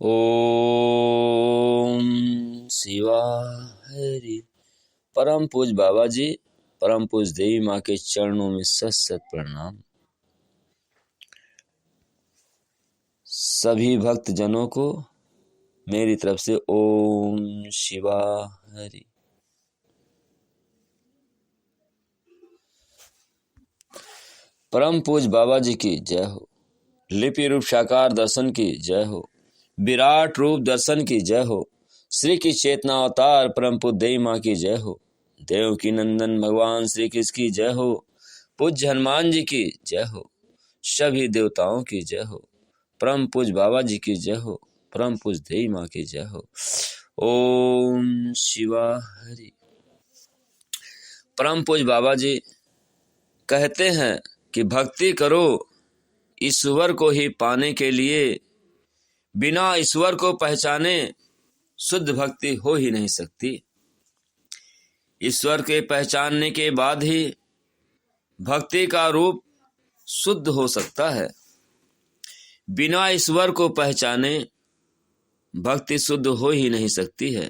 ओम शिवा हरि। परम पूज बाबा जी, परम पूज देवी माँ के चरणों में सत सत प्रणाम। सभी भक्त जनों को मेरी तरफ से ओम शिवा हरि। परम पूज बाबा जी की जय हो। लिपि रूप साकार दर्शन की जय हो। विराट रूप दर्शन की जय हो। श्री की चेतना अवतार परम पूज देवी माँ की जय हो। देव की नंदन भगवान श्री कृष्ण की जय हो। पूज्य हनुमान जी की जय हो। सभी देवताओं की जय हो। परम पूज बाबा जी की जय हो। परम पूज देवी माँ की जय हो। ओम शिवा हरि। परम पूज बाबा जी कहते हैं कि भक्ति करो ईश्वर को ही पाने के लिए, बिना ईश्वर को पहचाने शुद्ध भक्ति हो ही नहीं सकती। ईश्वर के पहचानने के बाद ही भक्ति का रूप शुद्ध हो सकता है। बिना ईश्वर को पहचाने भक्ति शुद्ध हो ही नहीं सकती है।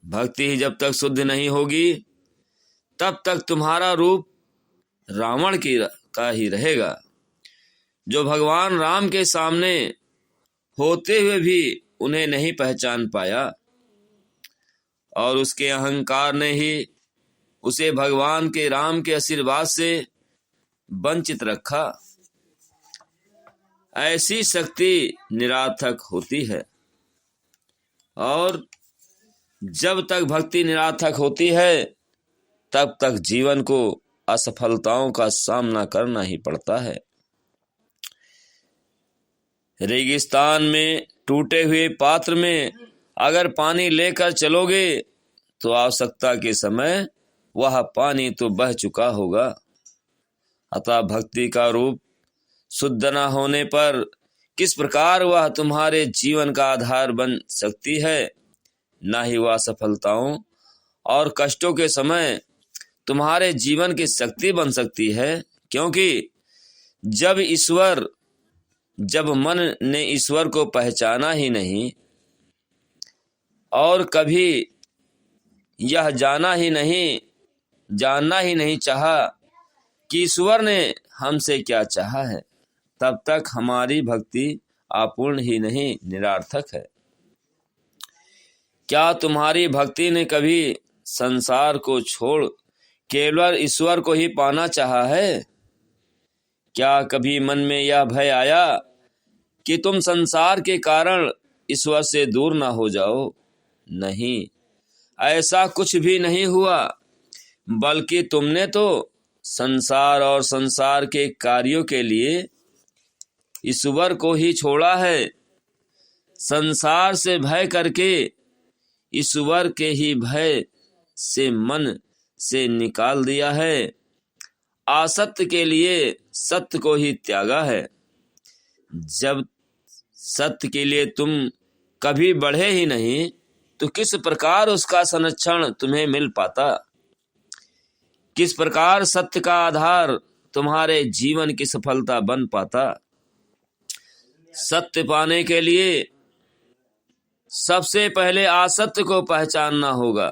भक्ति ही जब तक शुद्ध नहीं होगी तब तक तुम्हारा रूप रावण का ही रहेगा, जो भगवान राम के सामने होते हुए भी उन्हें नहीं पहचान पाया और उसके अहंकार ने ही उसे भगवान के राम के आशीर्वाद से वंचित रखा। ऐसी शक्ति निरार्थक होती है और जब तक भक्ति निरार्थक होती है तब तक जीवन को असफलताओं का सामना करना ही पड़ता है। रेगिस्तान में टूटे हुए पात्र में अगर पानी लेकर चलोगे तो आवश्यकता के समय वह पानी तो बह चुका होगा। अतः भक्ति का रूप शुद्ध न होने पर किस प्रकार वह तुम्हारे जीवन का आधार बन सकती है, न ही वह सफलताओं और कष्टों के समय तुम्हारे जीवन की शक्ति बन सकती है। क्योंकि जब मन ने ईश्वर को पहचाना ही नहीं और कभी यह जानना ही नहीं चाहा कि ईश्वर ने हमसे क्या चाहा है, तब तक हमारी भक्ति अपूर्ण ही नहीं, निरार्थक है। क्या तुम्हारी भक्ति ने कभी संसार को छोड़ केवल ईश्वर को ही पाना चाहा है? क्या कभी मन में यह भय आया कि तुम संसार के कारण ईश्वर से दूर ना हो जाओ? नहीं, ऐसा कुछ भी नहीं हुआ, बल्कि तुमने तो संसार और संसार के कार्यों के लिए ईश्वर को ही छोड़ा है। संसार से भय करके ईश्वर के ही भय से मन से निकाल दिया है। असत्य के लिए सत्य को ही त्यागा है। जब सत्य के लिए तुम कभी बढ़े ही नहीं तो किस प्रकार उसका संरक्षण तुम्हें मिल पाता? किस प्रकार सत्य का आधार तुम्हारे जीवन की सफलता बन पाता? सत्य पाने के लिए सबसे पहले असत्य को पहचानना होगा,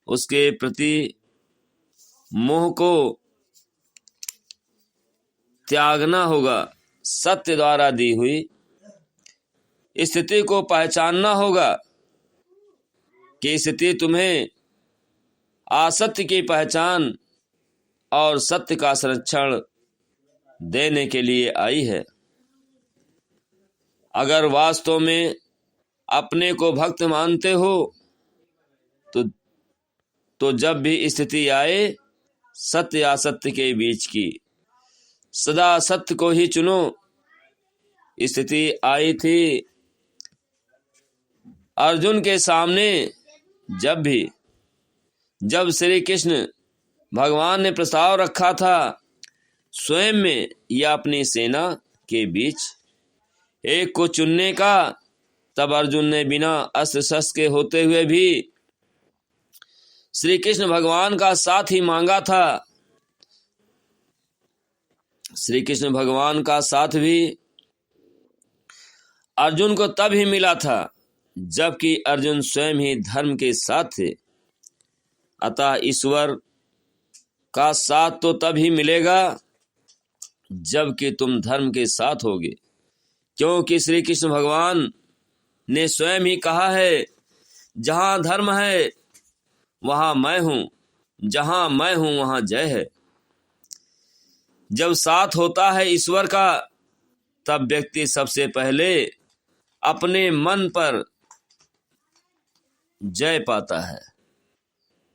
उसके प्रति मोह को त्यागना होगा। सत्य द्वारा दी हुई स्थिति को पहचानना होगा कि स्थिति तुम्हें असत्य की पहचान और सत्य का संरक्षण देने के लिए आई है। अगर वास्तव में अपने को भक्त मानते हो तो जब भी स्थिति आए सत्य असत्य के बीच की, सदा सत्य को ही चुनो। स्थिति आई थी अर्जुन के सामने जब श्री कृष्ण भगवान ने प्रस्ताव रखा था स्वयं में या अपनी सेना के बीच एक को चुनने का, तब अर्जुन ने बिना अस्त्र शस्त्र के होते हुए भी श्री कृष्ण भगवान का साथ ही मांगा था। श्री कृष्ण भगवान का साथ भी अर्जुन को तब ही मिला था जबकि अर्जुन स्वयं ही धर्म के साथ थे। अतः ईश्वर का साथ तो तब ही मिलेगा जबकि तुम धर्म के साथ होगे, क्योंकि श्री कृष्ण भगवान ने स्वयं ही कहा है, जहाँ धर्म है वहाँ मैं हूँ, जहाँ मैं हूँ वहाँ जय है। जब साथ होता है ईश्वर का, तब व्यक्ति सबसे पहले अपने मन पर जय पाता है।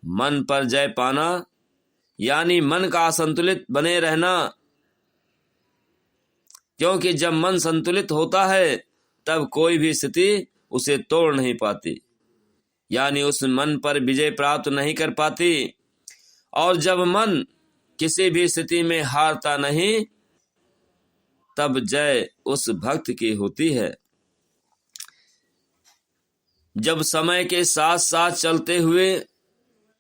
मन पर जय पाना यानी मन का असंतुलित बने रहना, क्योंकि जब मन संतुलित होता है तब कोई भी स्थिति उसे तोड़ नहीं पाती, यानी उस मन पर विजय प्राप्त नहीं कर पाती। और जब मन किसी भी स्थिति में हारता नहीं, तब जय उस भक्त की होती है। जब समय के साथ साथ चलते हुए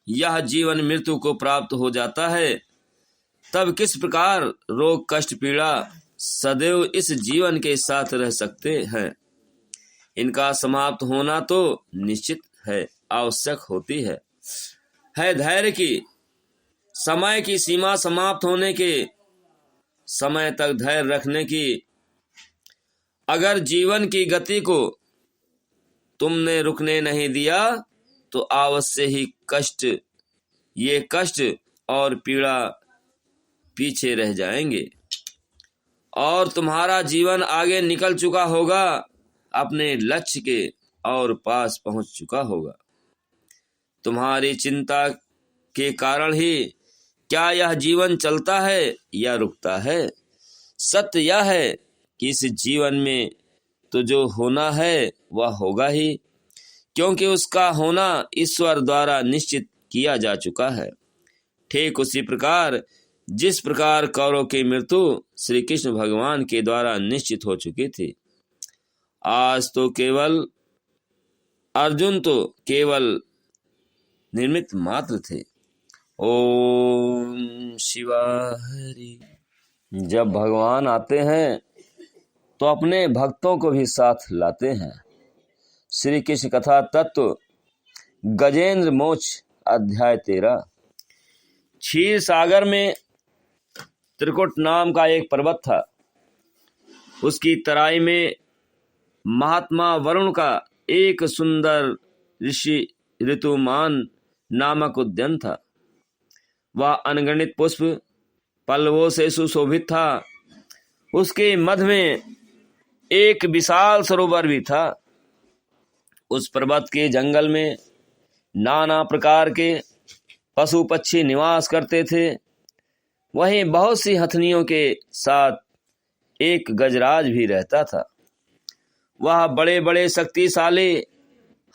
यह जीवन मृत्यु को प्राप्त हो जाता है, तब किस प्रकार रोग कष्ट पीड़ा सदैव इस जीवन के साथ रह सकते हैं। इनका समाप्त होना तो निश्चित है, आवश्यक होती है धैर्य की। समय की सीमा समाप्त होने के समय तक धैर्य रखने की। अगर जीवन की गति को तुमने रुकने नहीं दिया तो अवश्य ही ये कष्ट और पीड़ा पीछे रह जाएंगे और तुम्हारा जीवन आगे निकल चुका होगा, अपने लक्ष्य के और पास पहुंच चुका होगा। तुम्हारी चिंता के कारण ही क्या यह जीवन चलता है या रुकता है। सत्य यह है कि इस जीवन में तो जो होना है वह होगा ही, क्योंकि उसका होना ईश्वर द्वारा निश्चित किया जा चुका है। ठीक उसी प्रकार जिस प्रकार कौरव की मृत्यु श्री कृष्ण भगवान के द्वारा निश्चित हो चुकी थी। आज तो केवल अर्जुन तो केवल निर्मित मात्र थे। ओम शिवाहरि। जब भगवान आते हैं तो अपने भक्तों को भी साथ लाते हैं। श्री कृष्ण कथा तत्व गजेंद्र मोक्ष अध्याय 13। क्षीर सागर में त्रिकुट नाम का एक पर्वत था। उसकी तराई में महात्मा वरुण का एक सुंदर ऋषि ऋतुमान नामक उद्यान था। वह अनगणित पुष्प पल्लवों से सुशोभित था। उसके मध्य में एक विशाल सरोवर भी था। उस पर्वत के जंगल में नाना प्रकार के पशु पक्षी निवास करते थे। वहीं बहुत सी हथनियों के साथ एक गजराज भी रहता था। वह बड़े बड़े शक्तिशाली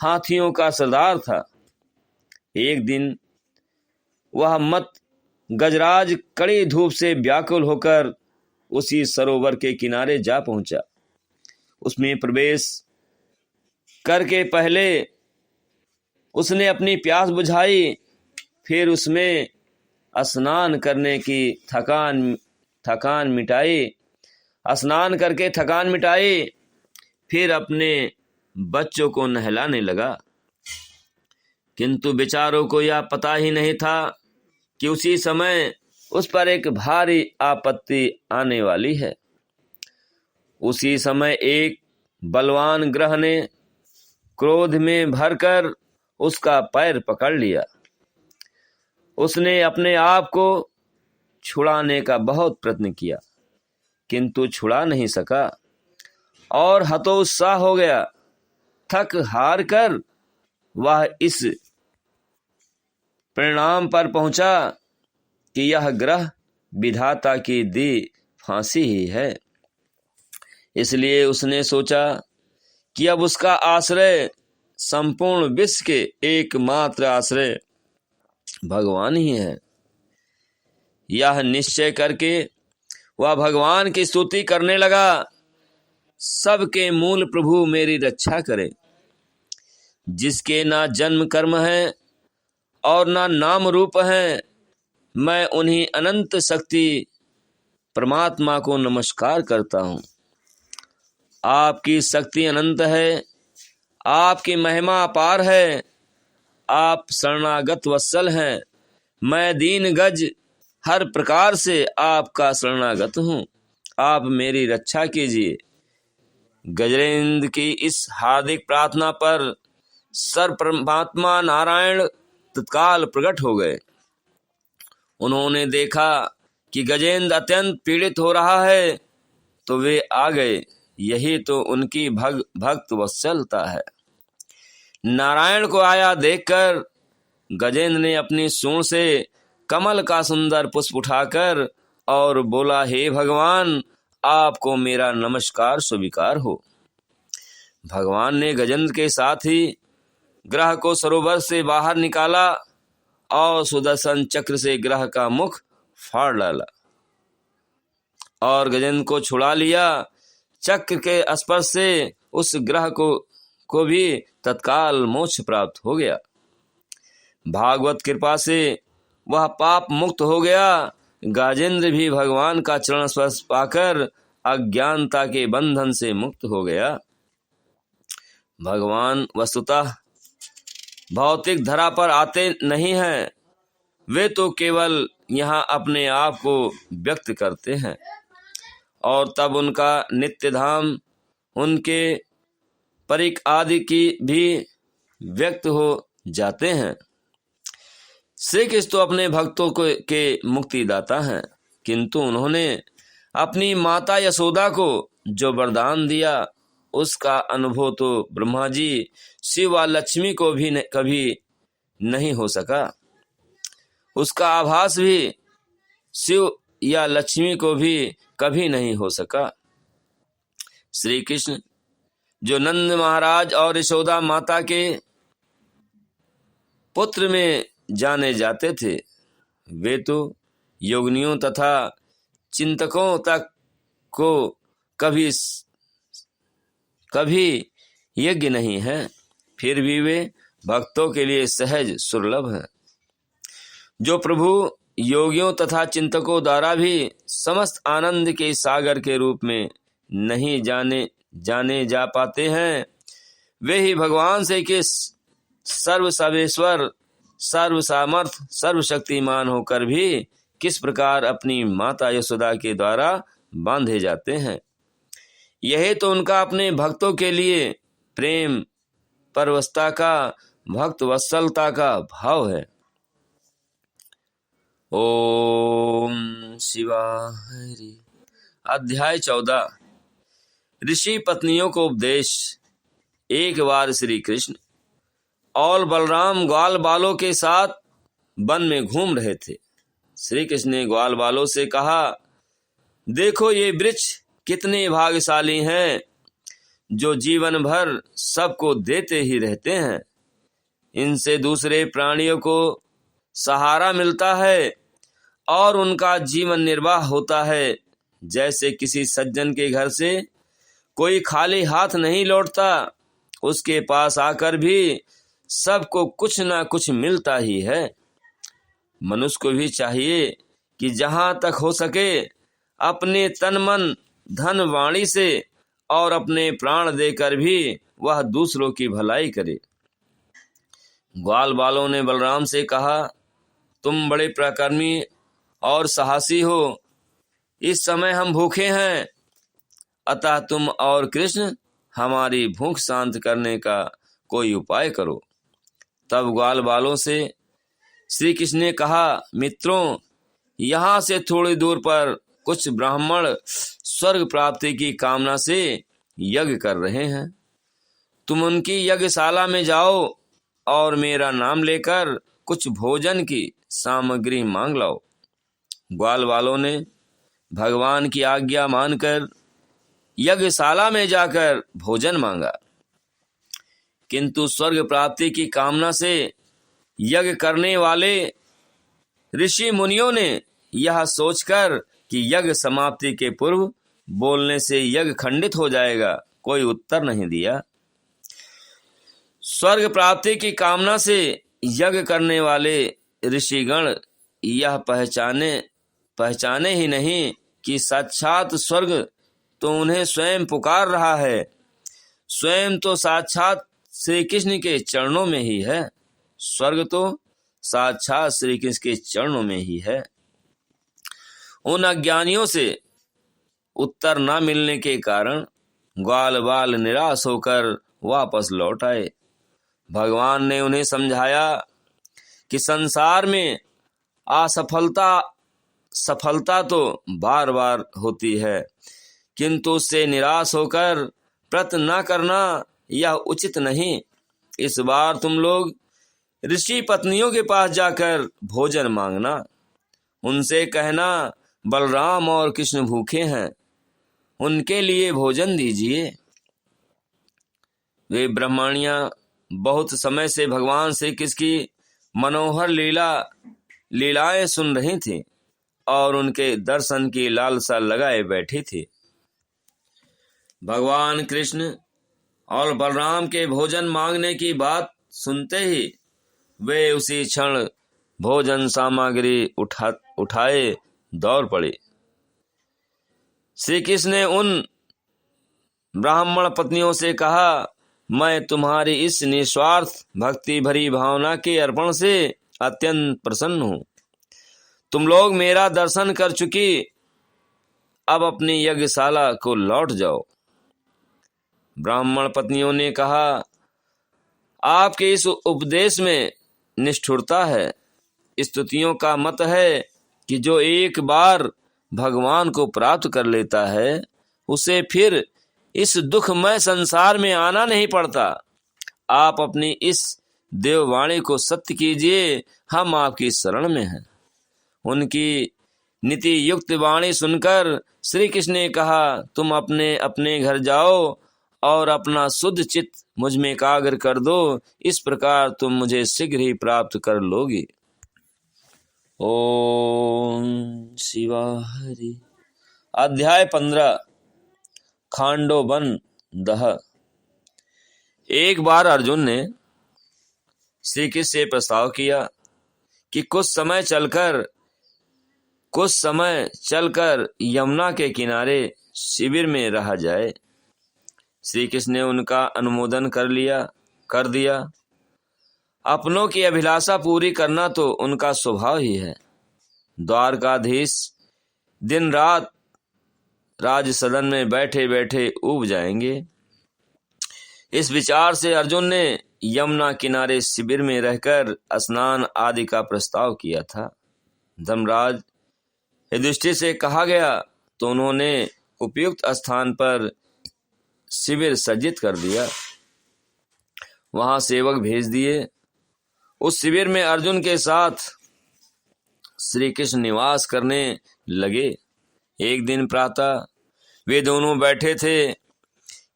हाथियों का सरदार था। एक दिन वह मत गजराज कड़ी धूप से व्याकुल होकर उसी सरोवर के किनारे जा पहुंचा। उसमें प्रवेश करके पहले उसने अपनी प्यास बुझाई, फिर उसमें स्नान करने की थकान मिटाई। स्नान करके थकान मिटाई, फिर अपने बच्चों को नहलाने लगा। किंतु बेचारों को यह पता ही नहीं था कि उसी समय उस पर एक भारी आपत्ति आने वाली है। उसी समय एक बलवान ग्रह ने क्रोध में भरकर उसका पैर पकड़ लिया। उसने अपने आप को छुड़ाने का बहुत प्रयत्न किया, किंतु छुड़ा नहीं सका और हतोत्साह हो गया। थक हार कर वह इस परिणाम पर पहुंचा कि यह ग्रह विधाता की दी फांसी ही है। इसलिए उसने सोचा कि अब उसका आश्रय, संपूर्ण विश्व के एकमात्र आश्रय भगवान ही है। यह निश्चय करके वह भगवान की स्तुति करने लगा। सबके मूल प्रभु मेरी रक्षा करे, जिसके ना जन्म कर्म है और ना नाम रूप है, मैं उन्हीं अनंत शक्ति परमात्मा को नमस्कार करता हूँ। आपकी शक्ति अनंत है, आपकी महिमा अपार है, आप शरणागत वत्सल हैं। मैं दीन गज हर प्रकार से आपका शरणागत हूँ, आप मेरी रक्षा कीजिए। गजेंद्र की इस हार्दिक प्रार्थना पर सर्व परमात्मा नारायण तत्काल प्रकट हो गए। उन्होंने देखा कि गजेंद्र अत्यंत पीड़ित हो रहा है तो वे आ गए। यही तो उनकी भक्त वत्सलता है। नारायण को आया देखकर गजेंद्र ने अपनी सूंड से कमल का सुंदर पुष्प उठाकर और बोला, हे भगवान, आपको मेरा नमस्कार स्वीकार हो। भगवान ने गजेंद्र के साथ ही ग्रह को सरोवर से बाहर निकाला और सुदर्शन चक्र से ग्रह का मुख फाड़ डाला और गजेंद्र को छुड़ा लिया। चक्र के स्पर्श से उस ग्रह को भी तत्काल मोक्ष प्राप्त हो गया। भागवत कृपा से वह पाप मुक्त हो गया। गजेंद्र भी भगवान का चरण स्पर्श पाकर अज्ञानता के बंधन से मुक्त हो गया। भगवान वस्तुतः भौतिक धरा पर आते नहीं हैं, वे तो केवल यहाँ अपने आप को व्यक्त करते हैं और तब उनका नित्य धाम, उनके परिक आदि की भी व्यक्त हो जाते हैं। श्री कृष्ण तो अपने भक्तों के मुक्तिदाता हैं, किंतु उन्होंने अपनी माता यशोदा को जो वरदान दिया उसका अनुभव तो ब्रह्मा जी, शिव व लक्ष्मी को भी कभी नहीं हो सका। उसका आभास भी शिव या लक्ष्मी को भी कभी नहीं हो सका। श्री कृष्ण जो नंद महाराज और यशोदा माता के पुत्र में जाने जाते थे, वे तो योगिनियों तथा चिंतकों तक को कभी यज्ञ नहीं है, फिर भी वे भक्तों के लिए सहज सुलभ हैं। जो प्रभु योगियों तथा चिंतकों द्वारा भी समस्त आनंद के सागर के रूप में नहीं जाने जा पाते हैं, वे ही भगवान से किस सर्व सर्वेश्वर, सर्व सामर्थ, सर्वशक्तिमान होकर भी किस प्रकार अपनी माता यशोदा के द्वारा बांधे जाते हैं। यही तो उनका अपने भक्तों के लिए प्रेम परवशता का, भक्त वत्सलता का भाव है। ओम शिवाय। अध्याय 14। ऋषि पत्नियों को उपदेश। एक बार श्री कृष्ण और बलराम ग्वाल बालों के साथ वन में घूम रहे थे। श्री कृष्ण ने ग्वाल बालों से कहा, देखो ये वृक्ष कितने भाग्यशाली हैं, जो जीवन भर सबको देते ही रहते हैं। इनसे दूसरे प्राणियों को सहारा मिलता है और उनका जीवन निर्वाह होता है। जैसे किसी सज्जन के घर से कोई खाली हाथ नहीं लौटता, उसके पास आकर भी सबको कुछ ना कुछ मिलता ही है। मनुष्य को भी चाहिए कि जहाँ तक हो सके अपने तन मन धन वाणी से और अपने प्राण देकर भी वह दूसरों की भलाई करे। ग्वाल बालों ने बलराम से कहा, तुम बड़े पराक्रमी और साहसी हो, इस समय हम भूखे हैं, अतः तुम और कृष्ण हमारी भूख शांत करने का कोई उपाय करो। तब ग्वाल बालों से श्री कृष्ण ने कहा, मित्रों, यहाँ से थोड़ी दूर पर कुछ ब्राह्मण स्वर्ग प्राप्ति की कामना से यज्ञ कर रहे हैं। तुम उनकी यज्ञशाला में जाओ और मेरा नाम लेकर कुछ भोजन की सामग्री मांग लाओ। ग्वाल वालों ने भगवान की आज्ञा मानकर यज्ञशाला में जाकर भोजन मांगा, किंतु स्वर्ग प्राप्ति की कामना से यज्ञ करने वाले ऋषि मुनियों ने यह सोचकर कि यज्ञ समाप्ति के पूर्व बोलने से यज्ञ खंडित हो जाएगा, कोई उत्तर नहीं दिया। स्वर्ग प्राप्ति की कामना से यज्ञ करने वाले ऋषिगण यह पहचाने ही नहीं कि साक्षात स्वर्ग तो उन्हें स्वयं पुकार रहा है। स्वयं तो साक्षात श्री कृष्ण के चरणों में ही है। स्वर्ग तो साक्षात श्री कृष्ण के चरणों में ही है। उन अज्ञानियों से उत्तर न मिलने के कारण ग्वाल बाल निराश होकर वापस लौट आए। भगवान ने उन्हें समझाया कि संसार में सफलता तो बार बार होती है, किंतु उससे निराश होकर प्रयत्न न करना यह उचित नहीं। इस बार तुम लोग ऋषि पत्नियों के पास जाकर भोजन मांगना। उनसे कहना बलराम और कृष्ण भूखे हैं, उनके लिए भोजन दीजिए। वे ब्राह्मणियां बहुत समय से भगवान श्री कृष्ण की मनोहर लीलाएं सुन रही थीं और उनके दर्शन की लालसा लगाए बैठी थी। भगवान कृष्ण और बलराम के भोजन मांगने की बात सुनते ही वे उसी क्षण भोजन सामग्री उठाए दौड़ पड़े। श्री कृष्ण ने उन ब्राह्मण पत्नियों से कहा, मैं तुम्हारी इस निस्वार्थ भक्ति भरी भावना के अर्पण से अत्यंत प्रसन्न हूँ। तुम लोग मेरा दर्शन कर चुकी, अब अपनी यज्ञशाला को लौट जाओ। ब्राह्मण पत्नियों ने कहा, आपके इस उपदेश में निष्ठुरता है। स्तुतियों का मत है कि जो एक बार भगवान को प्राप्त कर लेता है उसे फिर इस दुखमय संसार में आना नहीं पड़ता। आप अपनी इस देववाणी को सत्य कीजिए, हम आपकी शरण में हैं। उनकी नीति युक्त वाणी सुनकर श्री कृष्ण ने कहा, तुम अपने अपने घर जाओ और अपना शुद्ध चित्त मुझ में एकाग्र कर दो। इस प्रकार तुम मुझे शीघ्र ही प्राप्त कर लोगी। ओम शिवा हरि। अध्याय 15 खांडोबन दह। एक बार अर्जुन ने श्री कृष्ण से प्रस्ताव किया कि कुछ समय चलकर यमुना के किनारे शिविर में रहा जाए। श्री कृष्ण ने उनका अनुमोदन कर दिया। अपनों की अभिलाषा पूरी करना तो उनका स्वभाव ही है। द्वारकाधीश दिन रात राज सदन में बैठे बैठे ऊब जाएंगे। इस विचार से अर्जुन ने यमुना किनारे शिविर में रहकर स्नान आदि का प्रस्ताव किया था। धर्मराज युधिष्ठिर से कहा गया तो उन्होंने उपयुक्त स्थान पर शिविर सज्जित कर दिया। वहां सेवक भेज दिए। उस शिविर में अर्जुन के साथ श्री कृष्ण निवास करने लगे। एक दिन प्रातः वे दोनों बैठे थे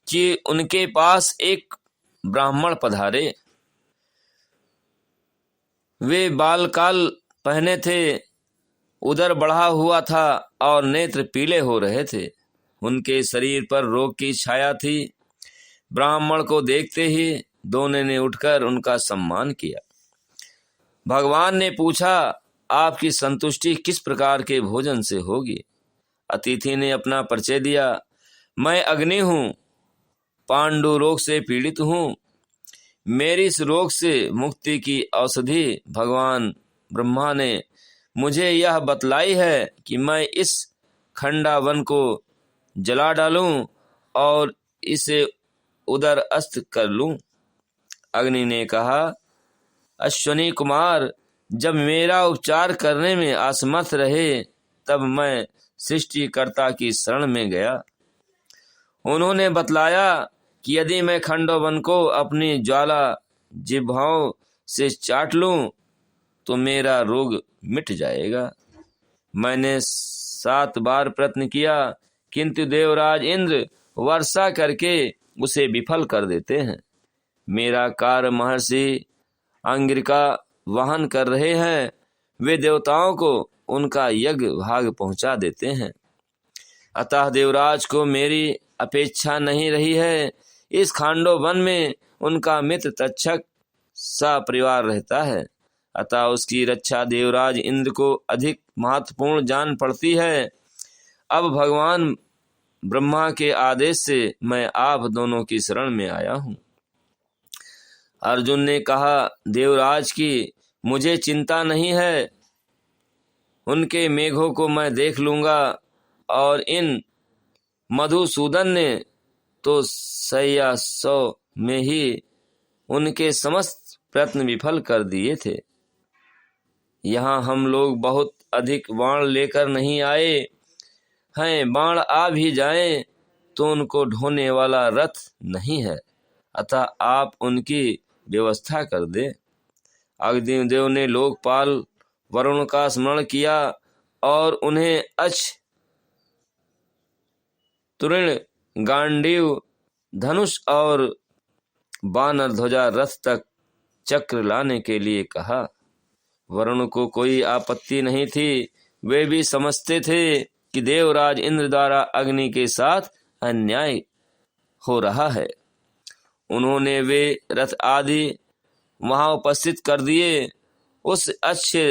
कि उनके पास एक ब्राह्मण पधारे। वे बालकाल पहने थे, उदर बढ़ा हुआ था और नेत्र पीले हो रहे थे। उनके शरीर पर रोग की छाया थी। ब्राह्मण को देखते ही दोनों ने उठकर उनका सम्मान किया। भगवान ने पूछा, आपकी संतुष्टि किस प्रकार के भोजन से होगी? अतिथि ने अपना परिचय दिया, मैं अग्नि हूँ, पांडु रोग से पीड़ित हूँ। मेरी इस रोग से मुक्ति की औषधि भगवान ब्रह्मा ने मुझे यह बतलाई है कि मैं इस खंडा वन को जला डालूं और इसे उदर अस्त कर लूं। अग्नि ने कहा, अश्वनी कुमार, जब मेरा उपचार करने में असमर्थ रहे तब मैं सृष्टिकर्ता की शरण में गया। उन्होंने बतलाया कि यदि मैं खंडोवन को अपनी ज्वाला जिह्वाओं से चाट लूं तो मेरा रोग मिट जाएगा। मैंने 7 बार प्रयत्न किया, किंतु देवराज इंद्र वर्षा करके उसे विफल कर देते हैं। मेरा कार्य महर्षि अंगिरका वहन कर रहे हैं। वे देवताओं को उनका यज्ञ भाग पहुंचा देते हैं। अतः देवराज को मेरी अपेक्षा नहीं रही है। इस खांडोवन में उनका मित्र तक्षक सपरिवार रहता है। अतः उसकी रक्षा देवराज इंद्र को अधिक महत्वपूर्ण जान पड़ती है। अब भगवान ब्रह्मा के आदेश से मैं आप दोनों की शरण में आया हूँ। अर्जुन ने कहा, देवराज की मुझे चिंता नहीं है, उनके मेघों को मैं देख लूंगा, और इन मधुसूदन ने तो सैया 100 में ही उनके समस्त प्रयत्न विफल कर दिए थे। यहाँ हम लोग बहुत अधिक बाण लेकर नहीं आए हैं, बाण आ भी जाएं तो उनको ढोने वाला रथ नहीं है, अतः आप उनकी व्यवस्था कर दे। अग्निदेव ने लोकपाल वरुण का स्मरण किया और उन्हें अक्ष, तृण, गांडीव, धनुष और बानर ध्वजा रथ तक चक्र लाने के लिए कहा। वरुण को कोई आपत्ति नहीं थी, वे भी समझते थे कि देवराज इंद्र द्वारा अग्नि के साथ अन्याय हो रहा है। उन्होंने वे रथ आदि वहां उपस्थित कर दिए। उस अच्छे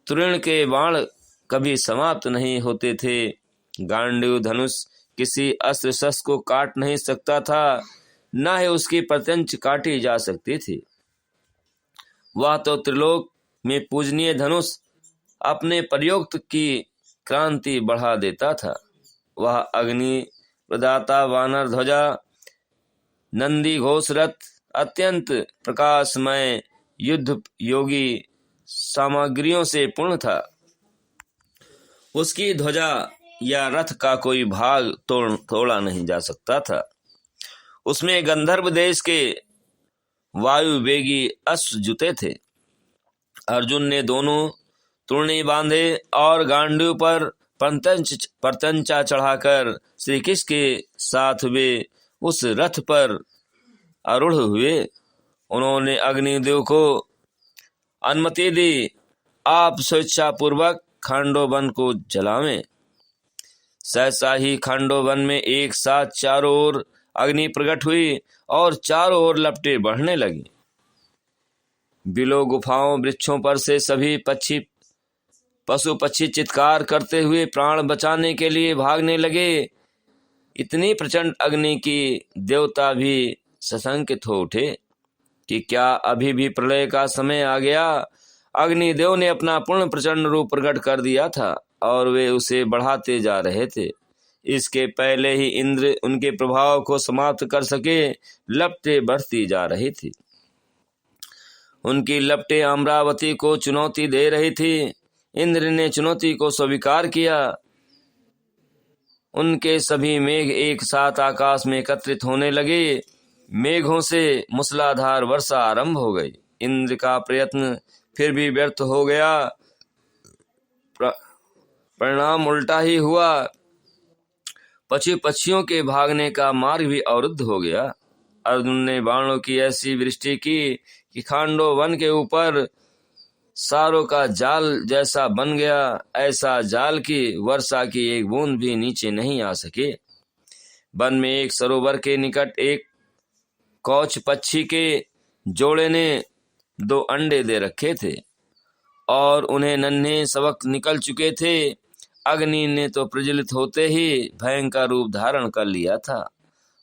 तृण के बाण कभी समाप्त नहीं होते थे। गांडीव धनुष किसी अस्त्र शस्त्र को काट नहीं सकता था, न ही उसकी प्रत्यंच काटी जा सकती थी। वह तो त्रिलोक में पूजनीय धनुष अपने प्रयोक्त की क्रांति बढ़ा देता था। वह अग्नि प्रदाता वानर ध्वजा, नंदी घोष रथ अत्यंत प्रकाशमय युद्ध योगी सामग्रियों से पूर्ण था। उसकी ध्वजा या रथ का कोई भाग तोड़ा नहीं जा सकता था। उसमें गंधर्व देश के वायु वेगी अश्व जुते थे। अर्जुन ने दोनों तूर्णी बांधे और गांडीव पर प्रत्यंचा चढ़ाकर श्री कृष्ण के साथ वे उस रथ पर आरूढ़ हुए। उन्होंने अग्निदेव को अनुमति दी, आप स्वेच्छापूर्वक खांडोवन को जलावें। सहसा ही खांडोवन में एक साथ चारों ओर अग्नि प्रकट हुई और चारों ओर लपटें बढ़ने लगी। बिलों, गुफाओं, वृक्षों पर से सभी पशु पक्षी चित्कार करते हुए प्राण बचाने के लिए भागने लगे। इतनी प्रचंड अग्नि की देवता भी सशंकित हो उठे कि क्या अभी भी प्रलय का समय आ गया। अग्निदेव ने अपना पूर्ण प्रचंड रूप प्रकट कर दिया था और वे उसे बढ़ाते जा रहे थे। इसके पहले ही इंद्र उनके प्रभाव को समाप्त कर सके, लपटें बढ़ती जा रही थी। उनकी लपटें अमरावती को चुनौती दे रही थी। इंद्र ने चुनौती को स्वीकार किया। उनके सभी मेघ एक साथ आकाश में एकत्रित होने लगे। मेघों से मूसलाधार वर्षा आरंभ हो गई। इंद्र का प्रयत्न फिर भी व्यर्थ हो गया। परिणाम उल्टा ही हुआ। पक्षियों के भागने का मार्ग भी अवरुद्ध हो गया। अर्जुन ने बाणों की ऐसी वृष्टि की कि खांडोवन के ऊपर सारों का जाल जैसा बन गया। ऐसा जाल की वर्षा की एक बूंद भी नीचे नहीं आ सके। वन में एक सरोवर के निकट एक कौछ पक्षी के जोड़े ने 2 अंडे दे रखे थे और उन्हें नन्हे सबक निकल चुके थे। अग्नि ने तो प्रज्वलित होते ही भयंकर रूप धारण कर लिया था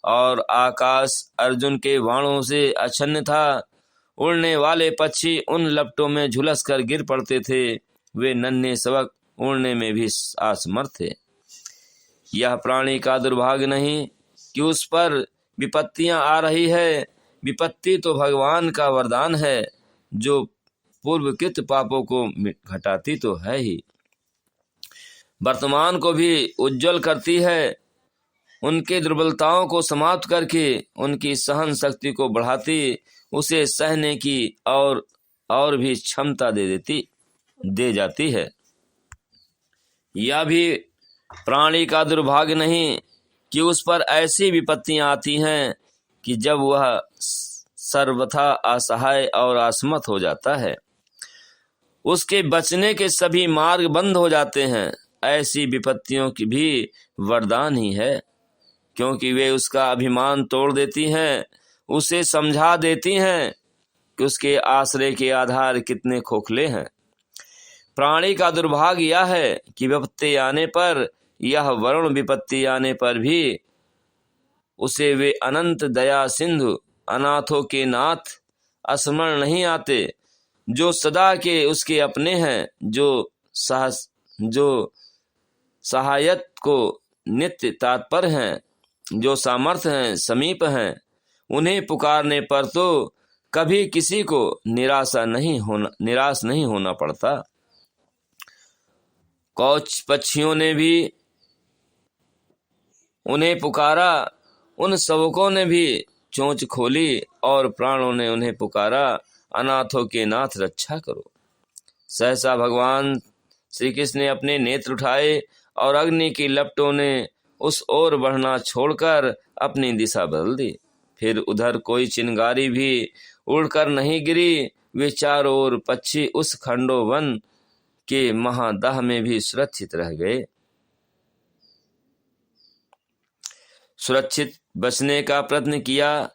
और आकाश अर्जुन के बाणों से आच्छन्न था। उड़ने वाले पक्षी उन लपटों में झुलस कर गिर पड़ते थे। वे नन्हे सबक उड़ने में भी असमर्थ थे। यह प्राणी का दुर्भाग्य नहीं कि उस पर विपत्तियां आ रही है। विपत्ति तो भगवान का वरदान है, जो पूर्वकृत पापों को घटाती तो है ही, वर्तमान को भी उज्जवल करती है। उनके दुर्बलताओं को समाप्त करके उनकी सहन शक्ति को बढ़ाती, उसे सहने की और भी क्षमता दे जाती है। यह भी प्राणी का दुर्भाग्य नहीं कि उस पर ऐसी विपत्तियां आती हैं कि जब वह सर्वथा असहाय और असमर्थ हो जाता है, उसके बचने के सभी मार्ग बंद हो जाते हैं। ऐसी विपत्तियों की भी वरदान ही है, क्योंकि वे उसका अभिमान तोड़ देती हैं, उसे समझा देती हैं कि उसके आश्रय के आधार कितने खोखले हैं। प्राणी का दुर्भाग्य यह है कि विपत्ति आने पर यह वरुण विपत्ति आने पर भी उसे वे अनंत दया सिंधु अनाथों के नाथ स्मरण नहीं आते, जो सदा के उसके अपने हैं, जो सहायत को नित्य तात्पर हैं, जो सामर्थ्य हैं, समीप हैं। उन्हें पुकारने पर तो कभी किसी को निराश नहीं होना पड़ता। कौच पक्षियों ने भी उन्हें पुकारा, उन सबकों ने भी चोंच खोली और प्राणों ने उन्हें पुकारा, अनाथों के नाथ रक्षा करो। सहसा भगवान श्री कृष्ण ने अपने नेत्र उठाए और अग्नि की लपटों ने उस ओर बढ़ना छोड़कर अपनी दिशा बदल दी। फिर उधर कोई चिंगारी भी उड़कर नहीं गिरी। वे चारों ओर पक्षी उस खंडोवन के महादाह में भी सुरक्षित रह गए। सुरक्षित बचने का प्रयत्न किया।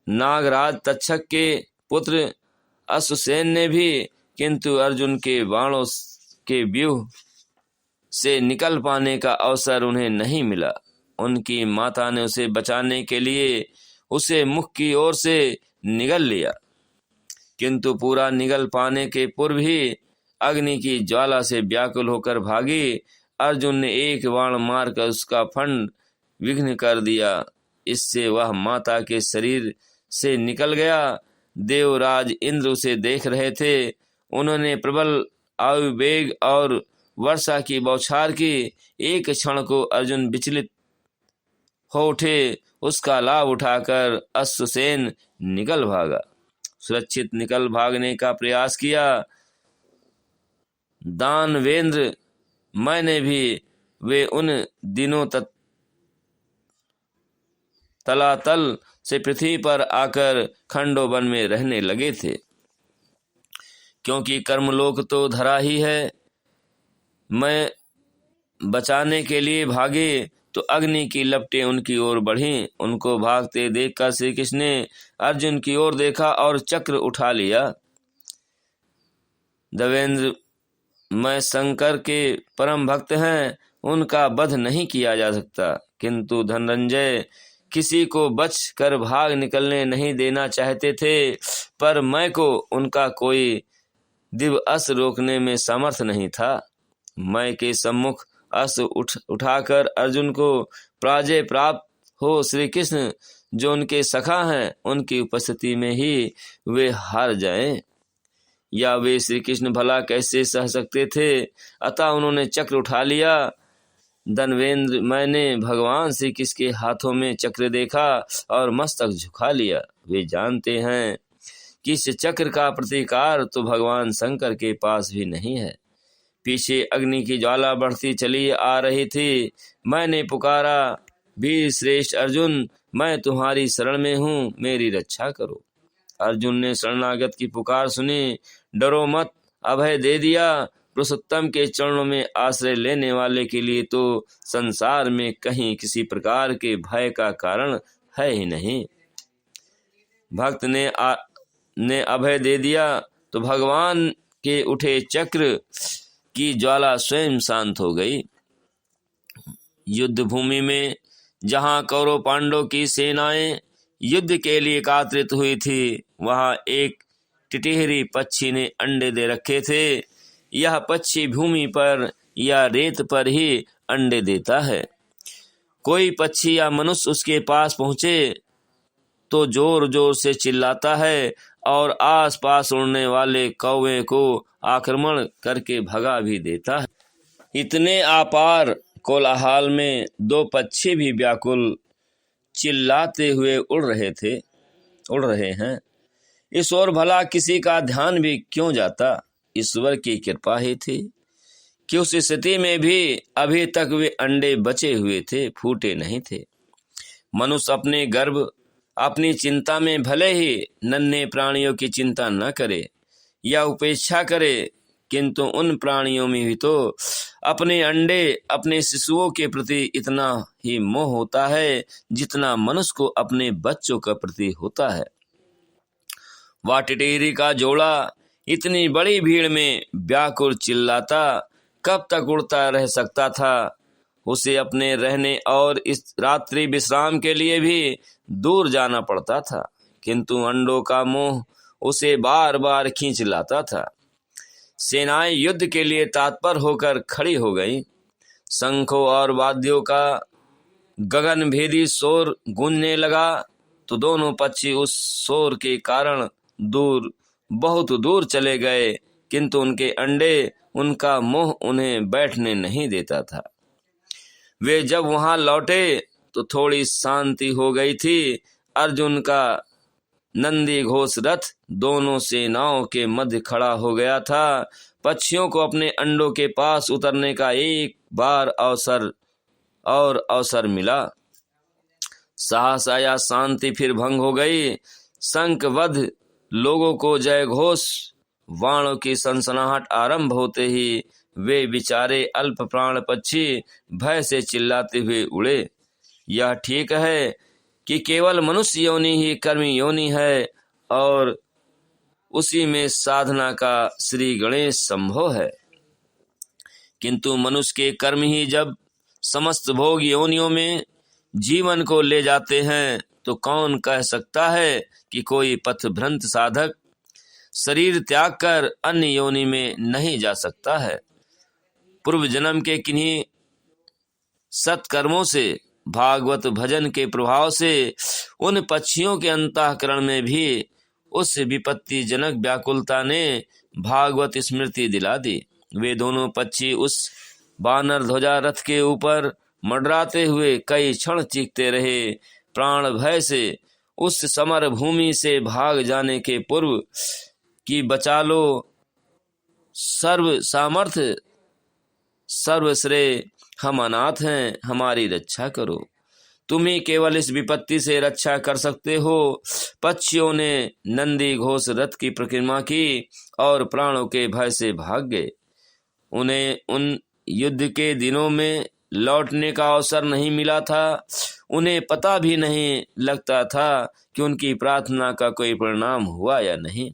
नागराज तक्षक के पुत्र अश्वसेन ने भी, किंतु अर्जुन के बाणों के व्यूह से निकल पाने का अवसर उन्हें नहीं मिला। उनकी माता ने उसे बचाने के लिए उसे मुख की ओर से निगल लिया, किंतु पूरा निगल पाने के पूर्व ही अग्नि की ज्वाला से व्याकुल होकर भागी। अर्जुन ने एक बाण मारकर उसका फंड विघ्न कर दिया। इससे वह माता के शरीर से निकल गया। देवराज इंद्र उसे देख रहे थे। उन्होंने प्रबल आयुवेग और वर्षा की बौछार की। एक क्षण को अर्जुन विचलित हो उठे। उसका लाभ उठाकर अश्वसेन निकल भागा। सुरक्षित निकल भागने का प्रयास किया। दानवेंद्र मैंने भी वे उन दिनों तलातल से पृथ्वी पर आकर खंडोवन में रहने लगे थे, क्योंकि कर्मलोक तो धरा ही है। मैं बचाने के लिए भागे तो अग्नि की लपटें उनकी ओर बढ़ीं। उनको भागते देखकर श्री कृष्ण ने अर्जुन की ओर देखा और चक्र उठा लिया। देवेंद्र मैं शंकर के परम भक्त हैं, उनका वध नहीं किया जा सकता, किंतु धनंजय किसी को बच कर भाग निकलने नहीं देना चाहते थे, पर मैं को उनका कोई दिव्य अस्त्र रोकने में समर्थ नहीं था। मैं के सम्मुख अस्त्र उठाकर अर्जुन को पराजय प्राप्त हो श्री कृष्ण जो उनके सखा हैं, उनकी उपस्थिति में ही वे हार जाएं, या वे श्री कृष्ण भला कैसे सह सकते थे। अतः उन्होंने चक्र उठा लिया। धनवेंद्र मैंने भगवान श्री कृष्ण के हाथों में चक्र देखा और मस्तक झुका लिया। वे जानते हैं कि इस चक्र का प्रतिकार तो भगवान शंकर के पास भी नहीं है। पीछे अग्नि की ज्वाला बढ़ती चली आ रही थी। मैंने पुकारा, वीर श्रेष्ठ अर्जुन, मैं तुम्हारी शरण में हूँ, मेरी रक्षा करो। अर्जुन ने शरणागत की पुकार सुनी, डरो मत, अभय दे दिया। पुरुषोत्तम के चरणों में आश्रय लेने वाले के लिए तो संसार में कहीं किसी प्रकार के भय का कारण है ही नहीं। भक्त ने अभय दे दिया तो भगवान के उठे चक्र की ज्वाला स्वयं शांत हो गई। युद्ध भूमि में जहां कौरव पांडव की सेनाएं युद्ध के लिए एकत्रित हुई थी, वहां एक टिटहरी पक्षी ने अंडे दे रखे थे। यह पक्षी भूमि पर या रेत पर ही अंडे देता है। कोई पक्षी या मनुष्य उसके पास पहुंचे तो जोर जोर से चिल्लाता है और आसपास उड़ने वाले कौवे को आक्रमण करके भगा भी देता है। इतने अपार कोलाहल में दो पक्षी भी व्याकुल चिल्लाते हुए उड़ रहे हैं। इस ओर भला किसी का ध्यान भी क्यों जाता। ईश्वर की कृपा ही थी कि उस स्थिति में भी अभी तक वे अंडे बचे हुए थे, फूटे नहीं थे। मनुष्य अपने गर्भ अपनी चिंता में भले ही नन्हे प्राणियों की चिंता न करे या उपेक्षा करे, किंतु उन प्राणियों में भी तो अपने अंडे, अपने शिशुओं के प्रति इतना ही मोह होता है जितना मनुष्य को अपने बच्चों के प्रति होता है। वह टिटहरी का जोड़ा इतनी बड़ी भीड़ में व्याकुल चिल्लाता कब तक उड़ता रह सकता था। उसे अपने रहने और इस रात्रि विश्राम के लिए भी दूर जाना पड़ता था, किंतु अंडों का मोह उसे बार बार खींच लाता था। सेनाएं युद्ध के लिए तत्पर होकर खड़ी हो गईं। शंखों और वाद्यों का गगनभेदी शोर गूंजने लगा तो दोनों पक्षी उस शोर के कारण बहुत दूर चले गए, किंतु उनके अंडे, उनका मोह उन्हें बैठने नहीं देता था। वे जब वहां लौटे तो थोड़ी शांति हो गई थी। अर्जुन का नंदी घोष रथ दोनों सेनाओं के मध्य खड़ा हो गया था। पक्षियों को अपने अंडों के पास उतरने का एक बार अवसर मिला। सहसा या शांति फिर भंग हो गई। शंखबद्ध लोगों को जय घोष, वाणों की सनसनाहट आरंभ होते ही वे बेचारे अल्प प्राण पक्षी भय से चिल्लाते हुए उड़े। यह ठीक है कि केवल मनुष्य योनि ही कर्मी योनि है और उसी में साधना का श्री गणेश संभव है, किंतु मनुष्य के कर्म ही जब समस्त भोग योनियों में जीवन को ले जाते हैं तो कौन कह सकता है कि कोई पथभ्रंत साधक शरीर त्याग कर अन्य योनि में नहीं जा सकता है। पूर्व जन्म के किन्हीं सत्कर्मों से, भागवत भजन के प्रभाव से उन पक्षियों के अंतःकरण में भी उस विपत्तिजनक व्याकुलता ने भागवत स्मृति दिला दी। वे दोनों पक्षी उस बानर ध्वजा रथ के ऊपर मंडराते हुए कई क्षण चीखते रहे। प्राण भय से उस समर भूमि से भाग जाने के पूर्व कि बचा लो, सर्व सामर्थ्य सर्वश्रेय, हम अनाथ हैं, हमारी रक्षा करो, तुम ही केवल इस विपत्ति से रक्षा कर सकते हो। पक्षियों ने नंदी घोष रथ की परिक्रमा की और प्राणों के भय से भाग गए। उन्हें उन युद्ध के दिनों में लौटने का अवसर नहीं मिला था। उन्हें पता भी नहीं लगता था कि उनकी प्रार्थना का कोई परिणाम हुआ या नहीं।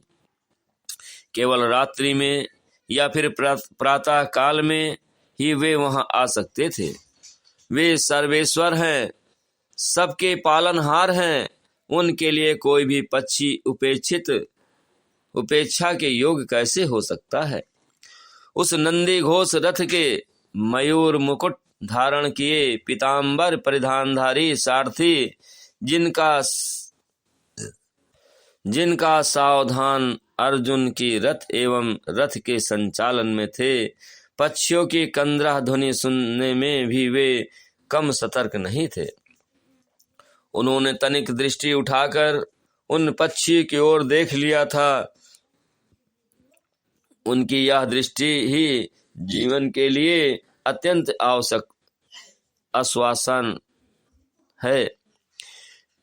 केवल रात्रि में या फिर प्रातः काल में ही वे वहां आ सकते थे। वे सर्वेश्वर हैं, सबके पालनहार हैं। उनके लिए कोई भी पक्षी उपेक्षा के योग कैसे हो सकता है। उस नंदी घोष रथ के मयूर मुकुट धारण किए पीतांबर परिधानधारी सारथी, जिनका सावधान अर्जुन की रथ एवं रथ के संचालन में थे, पक्षियों की कंदरा ध्वनि सुनने में भी वे कम सतर्क नहीं थे। उन्होंने तनिक दृष्टि उठाकर उन पक्षी की ओर देख लिया था। उनकी यह दृष्टि ही जीवन के लिए अत्यंत आवश्यक आश्वासन है।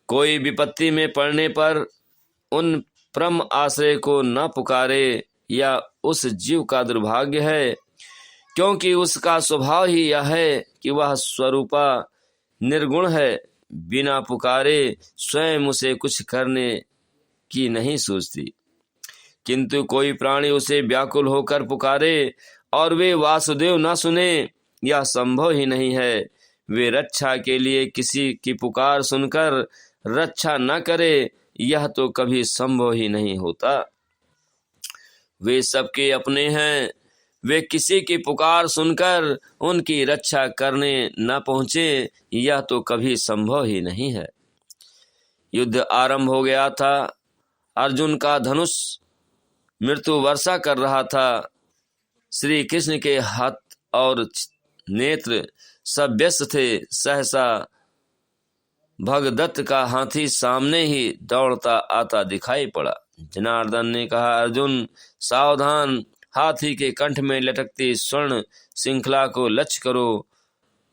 कोई विपत्ति में पड़ने पर उन परम आश्रय को न पुकारे या उस जीव का दुर्भाग्य है, क्योंकि उसका स्वभाव ही यह है कि वह स्वरूपा निर्गुण है, बिना पुकारे स्वयं उसे कुछ करने की नहीं सोचती। किंतु कोई प्राणी उसे व्याकुल होकर पुकारे और वे वासुदेव न सुने, यह संभव ही नहीं है। वे रक्षा के लिए किसी की पुकार सुनकर रक्षा न करे, यह तो कभी संभव ही नहीं होता। वे सबके अपने हैं, वे किसी की पुकार सुनकर उनकी रक्षा करने न पहुंचे, यह तो कभी संभव ही नहीं है। युद्ध आरंभ हो गया था। अर्जुन का धनुष मृत्यु वर्षा कर रहा था। श्री कृष्ण के हाथ और नेत्र सब व्यस्त थे। सहसा भगदत्त का हाथी सामने ही दौड़ता आता दिखाई पड़ा। जनार्दन ने कहा, अर्जुन सावधान, हाथी के कंठ में लटकती स्वर्ण श्रृंखला को लक्ष्य करो,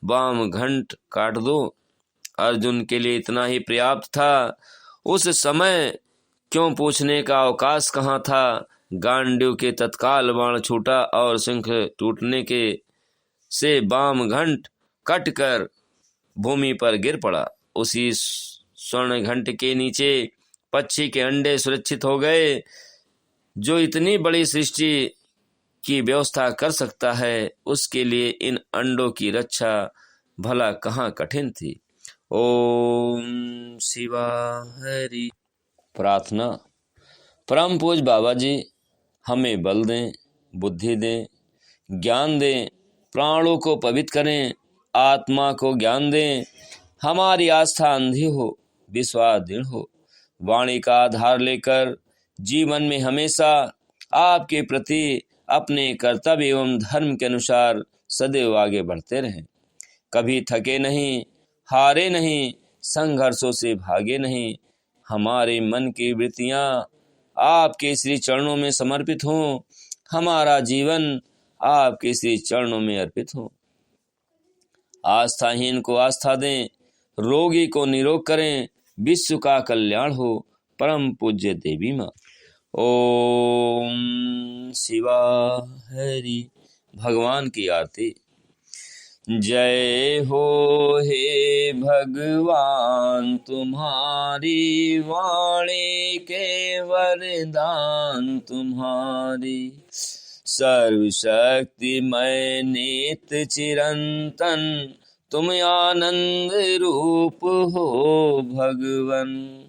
वाम घंट काट दो। अर्जुन के लिए इतना ही पर्याप्त था। उस समय क्यों पूछने का अवकाश कहाँ था। गांडीव के तत्काल बाण छूटा और शंख टूटने के से वाम घंट कट कर भूमि पर गिर पड़ा। उसी स्वर्ण घंट के नीचे पक्षी के अंडे सुरक्षित हो गए। जो इतनी बड़ी सृष्टि की व्यवस्था कर सकता है, उसके लिए इन अंडों की रक्षा भला कहाँ कठिन थी। ओम शिवा हरि। प्रार्थना। परम पूज्य बाबा जी हमें बल दें, बुद्धि दें, ज्ञान दें, प्राणों को पवित्र करें, आत्मा को ज्ञान दें, हमारी आस्था अंधी हो, विश्वास दृढ़ हो, वाणी का आधार लेकर जीवन में हमेशा आपके प्रति अपने कर्तव्य एवं धर्म के अनुसार सदैव आगे बढ़ते रहें। कभी थके नहीं, हारे नहीं, संघर्षों से भागे नहीं। हमारे मन की वृत्तियाँ आपके श्री चरणों में समर्पित हों, हमारा जीवन आपके श्री चरणों में अर्पित हो। आस्थाहीन को आस्था दें, रोगी को निरोग करें, विश्व का कल्याण हो। परम पूज्य देवी माँ। ओम शिवा हरि। भगवान की आरती। जय हो हे भगवान, तुम्हारी वाणी के वरदान तुम्हारी। सर्वशक्तिमय नित्य चिरंतन, तुम आनंद रूप हो भगवन।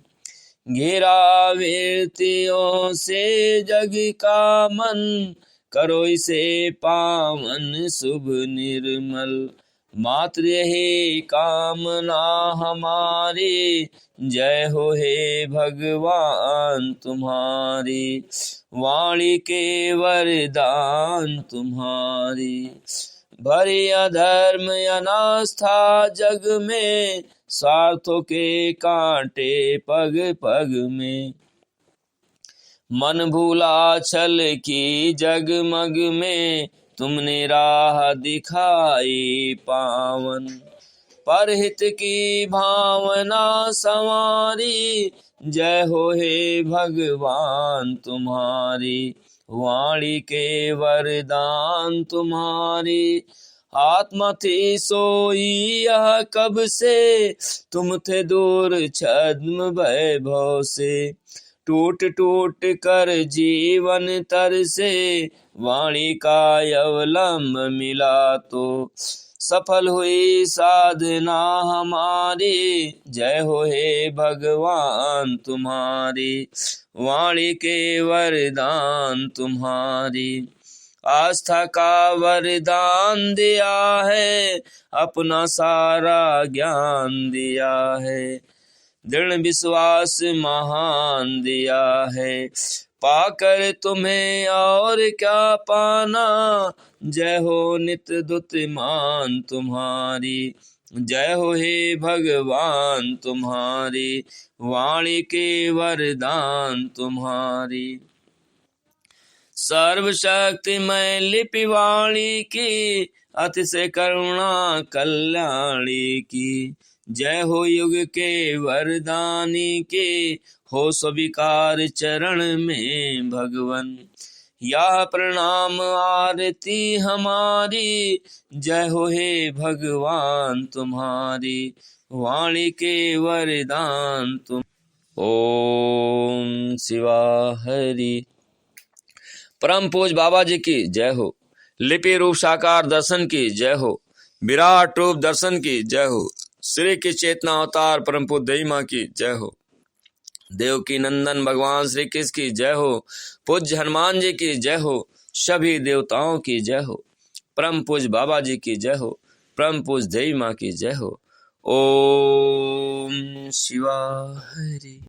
घेरा वृत्तियों से जग का मन, करो इसे पावन शुभ निर्मल। मात्र यही कामना हमारी, जय हो हे भगवान तुम्हारी। वाणी के वरदान तुम्हारी। भरी अधर्म अनास्था जग में, स्वार्थों के कांटे पग पग में। मन भूला छल की जगमग में, तुमने राह दिखाई पावन। परहित की भावना संवारी, जय हो हे भगवान तुम्हारी। वाणी के वरदान तुम्हारी। आत्मा थी सोई यह कब से, तुम थे दूर छद्म वैभव से। टूट टूट कर जीवन तर से, वाणी का अवलंब मिला तो सफल हुई साधना हमारी। जय हो हे भगवान तुम्हारी। वाणी के वरदान तुम्हारी। आस्था का वरदान दिया है, अपना सारा ज्ञान दिया है। दृढ़ विश्वास महान दिया है, पाकर तुम्हें और क्या पाना। जय हो नित्य दुतिमान तुम्हारी। जय हो हे भगवान तुम्हारी। वाणी के वरदान तुम्हारी। सर्वशक्तिमय लिपि वाणी की, अतिशय करुणा कल्याणी की। जय हो युग के वरदानी के, हो स्वीकार चरण में भगवन। या प्रणाम आरती हमारी, जय हो हे भगवान तुम्हारी। वाणी के वरदान तुम। ओम शिवा हरि। परम पूज्य बाबा जी की जय हो। लिपि रूप साकार दर्शन की जय हो। विराट रूप दर्शन की जय हो। श्री की चेतना अवतार परम पूज्य देवी माँ की जय हो। देव की नंदन भगवान श्री कृष्ण की जय हो। पूज्य हनुमान जी की जय हो। सभी देवताओं की जय हो। परम पूज्य बाबा जी की जय हो। परम पूज्य देवी माँ की जय हो। ओम शिवा हरि।